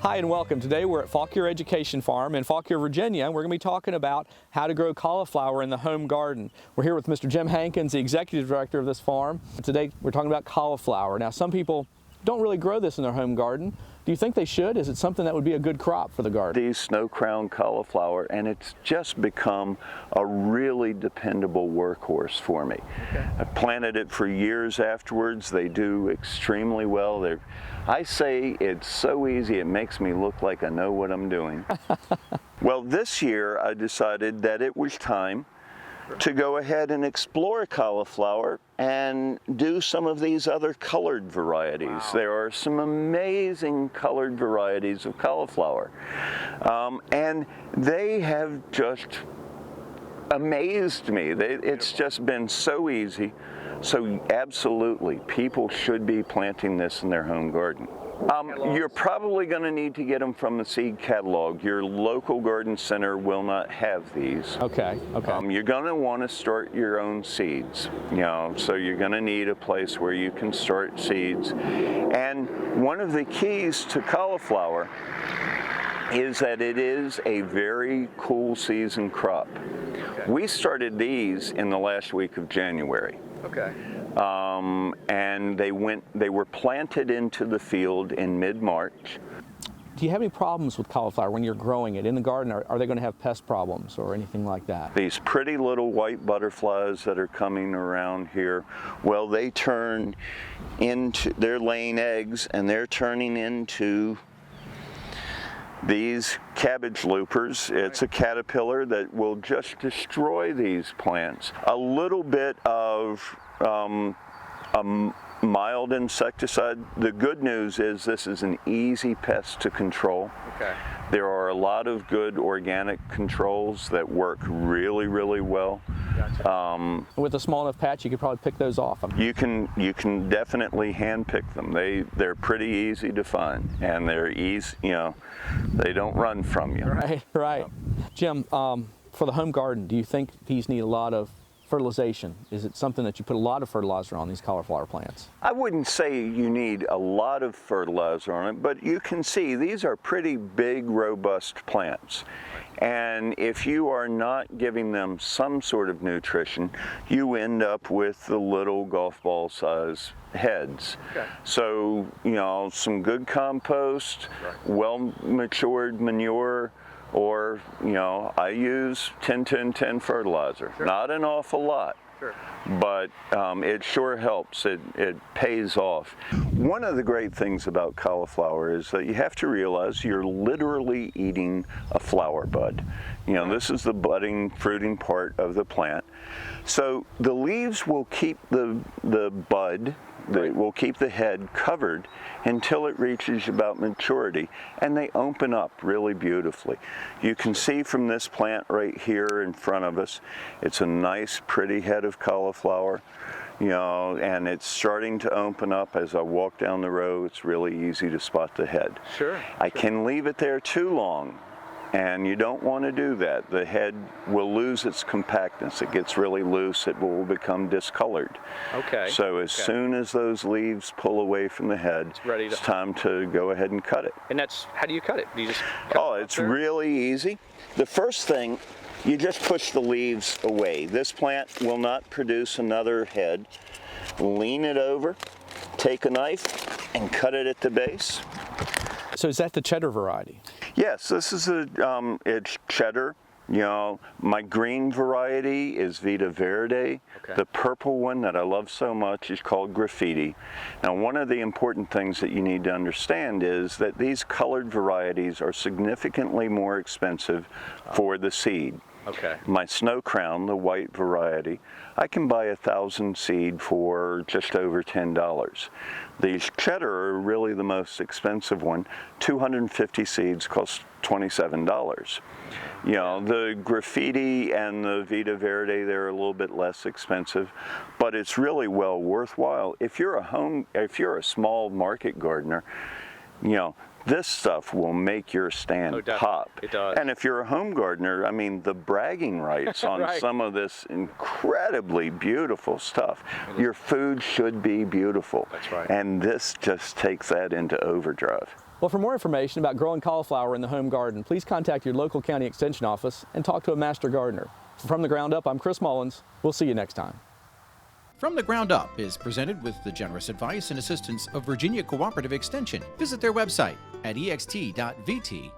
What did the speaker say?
Hi and welcome. Today we're at Fauquier Education Farm in Fauquier, Virginia, and we're going to be talking about how to grow cauliflower in the home garden. We're here with Mr. Jim Hankins, the executive director of this farm. Today we're talking about cauliflower. Now, some people don't really grow this in their home garden. Do you think they should? Is it something that would be a good crop for the garden? These snow-crowned cauliflower, and it's just become a really dependable workhorse for me. Okay. I've planted it for years afterwards. They do extremely well. I say it's so easy it makes me look like I know what I'm doing. Well, this year I decided that it was time to go ahead and explore cauliflower and do some of these other colored varieties. Wow. There are some amazing colored varieties of cauliflower. And they have just amazed me. It's just been so easy. So absolutely, people should be planting this in their home garden. You're probably going to need to get them from the seed catalog. Your local garden center will not have these. Okay. You're going to want to start your own seeds, so you're going to need a place where you can start seeds. And one of the keys to cauliflower is that it is a very cool season crop. Okay. We started these in the last week of January. Okay. And they were planted into the field in mid-March. Do you have any problems with cauliflower when you're growing it in the garden? Are they going to have pest problems or anything like that? These pretty little white butterflies that are coming around here, well, they're laying eggs and they're turning into these cabbage loopers. It's a caterpillar that will just destroy these plants. A little bit of a mild insecticide. The good news is this is an easy pest to control. Okay. There are a lot of good organic controls that work really, really well. Gotcha. With a small enough patch, you could probably pick those off. You can definitely hand pick them. They're pretty easy to find, and they're easy. They don't run from you. Right. Jim, for the home garden, do you think these need a lot of fertilization? Is it something that you put a lot of fertilizer on these cauliflower plants? I wouldn't say you need a lot of fertilizer on it, but you can see these are pretty big, robust plants. And if you are not giving them some sort of nutrition, you end up with the little golf ball size heads. Okay. So, some good compost, well-matured manure, or, I use 10-10-10 fertilizer. Sure. Not an awful lot. Sure. But it sure helps. It pays off. One of the great things about cauliflower is that you have to realize you're literally eating a flower bud. This is the budding, fruiting part of the plant. So the leaves will keep the bud, will keep the head covered until it reaches about maturity, and they open up really beautifully. You can see from this plant right here in front of us, it's a nice pretty head of cauliflower, and it's starting to open up. As I walk down the row, it's really easy to spot the head. Sure. I can leave it there too long, and you don't want to do that. The head will lose its compactness. It gets really loose. It will become discolored. Okay. So as soon as those leaves pull away from the head, it's time to go ahead and cut it. And how do you cut it? Do you just cut it's really easy. The first thing, you just push the leaves away. This plant will not produce another head. Lean it over, take a knife, and cut it at the base. So is that the cheddar variety? Yes, this is it's cheddar. My green variety is Vita Verde. Okay. The purple one that I love so much is called Graffiti. Now, one of the important things that you need to understand is that these colored varieties are significantly more expensive for the seed. Okay. My Snow Crown, the white variety, I can buy 1,000 seed for just over $10. These cheddar are really the most expensive one. 250 seeds cost $27. The Graffiti and the Vita Verde, they're a little bit less expensive, but it's really well worthwhile. If you're a small market gardener, this stuff will make your stand pop. It does. And if you're a home gardener, the bragging rights on some of this incredibly beautiful stuff. Your food should be beautiful. That's right. And this just takes that into overdrive. Well, for more information about growing cauliflower in the home garden, please contact your local county extension office and talk to a master gardener. From the Ground Up, I'm Chris Mullins. We'll see you next time. From the Ground Up is presented with the generous advice and assistance of Virginia Cooperative Extension. Visit their website at ext.vt.edu.